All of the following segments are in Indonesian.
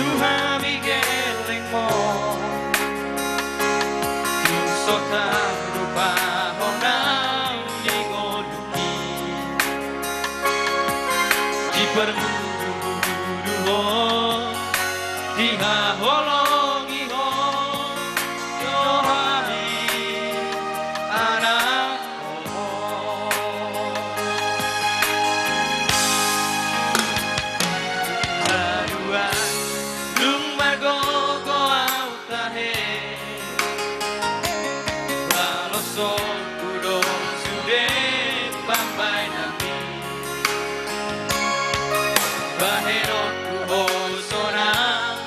Tuhami geleng mo Sota rupa honang Ligoduki Di permudu ho Diha holongi ho Yohami anak ho Haruan lung magogo au tahe Balosong kudong sude pampai nami Baherok kuho sonang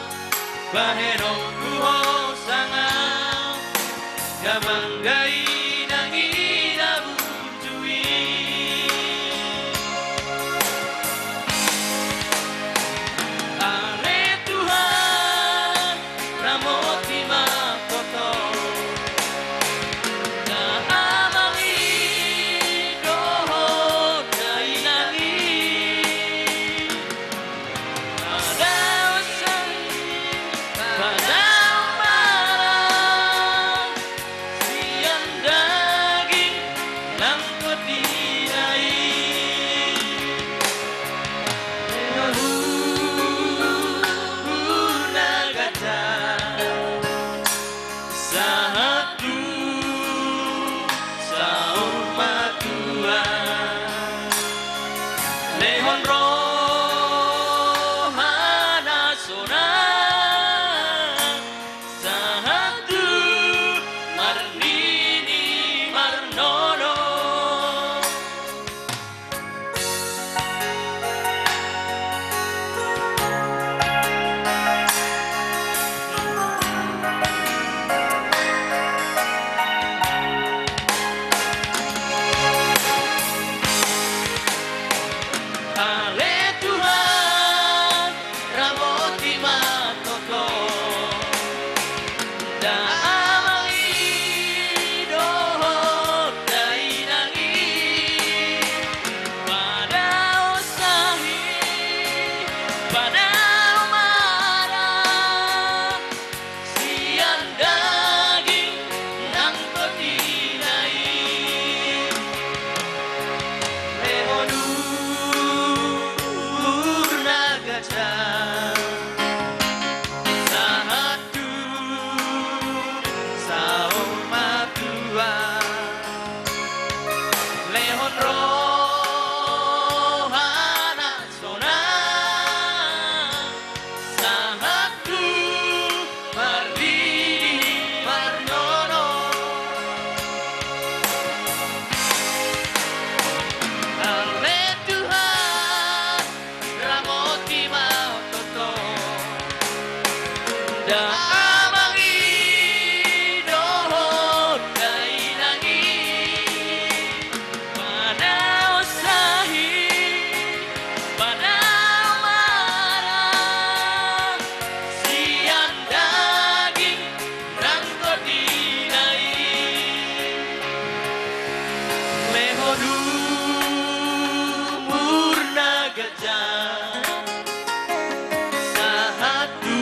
Baherok kuho sangang Gamanggai nangina bujui Ale Tuhan Ramoti makoto Na amangi doho nainangi Pada usang pada marah Siang daging nang kotinai Nagata Satu Saur matua Lehon rohana sona Satu Marnini marnono Ale Tuhan Ramoti matoto Da amangi doho dainangi Pada usahi Pada marah Siang daging nang kotinai Lehonur nagaca Sahatu Saum matua Lehon rohana sona Sahatu Mardini marnono Ale Tuhan Ramoti matoto Da amangi doho dainangi Pada usahi Pada marah Siang daging nang kotinai Lehonumur nagaca Sahatu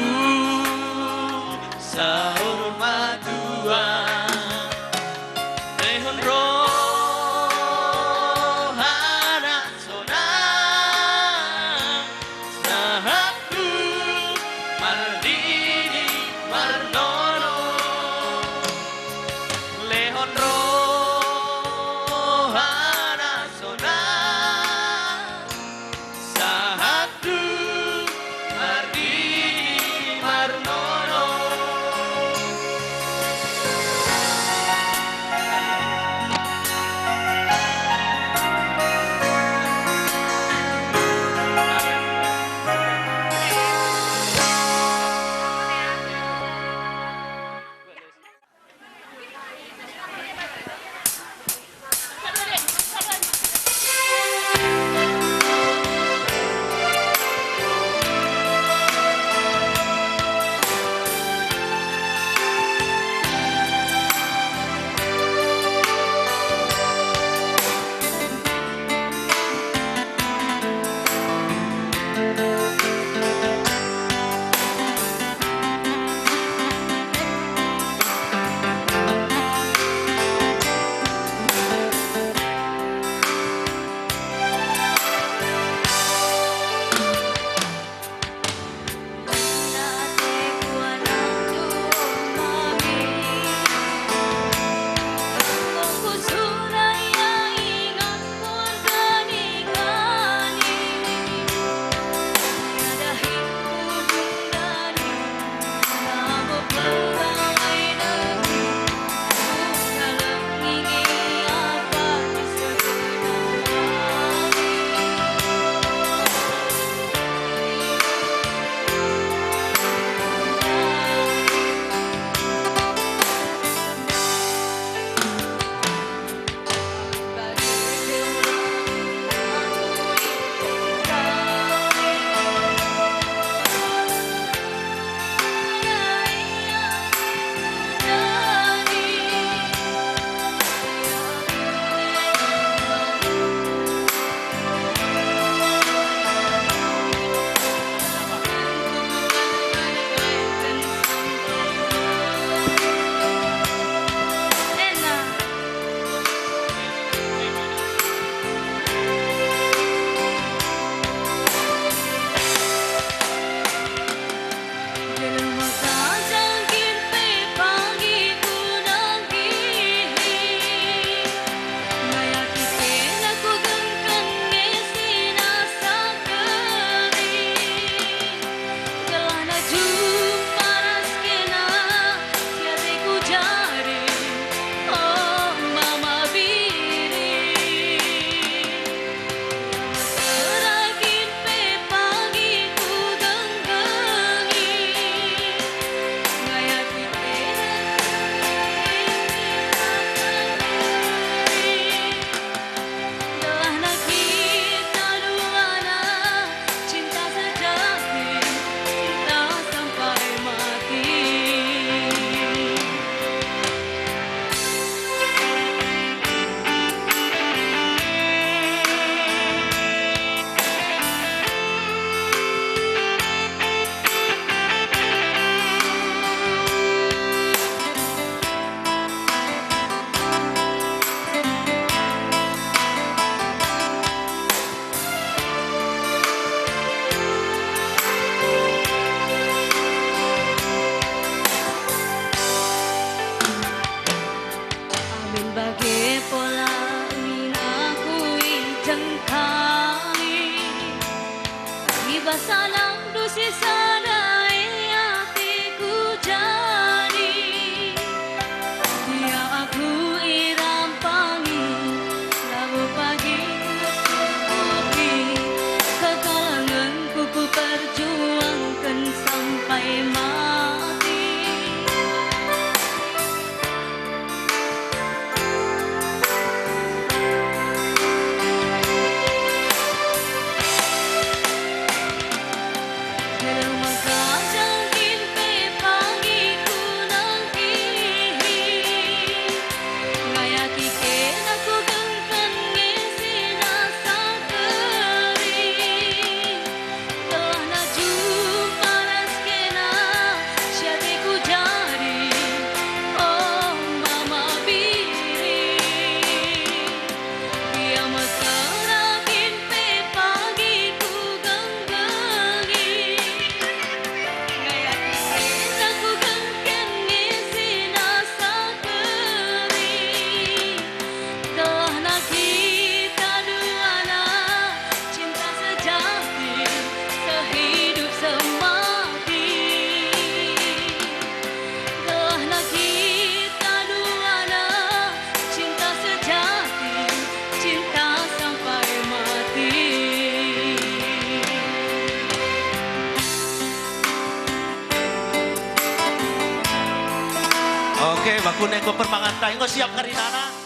Oke, baku nego permangan tayo siap karinana.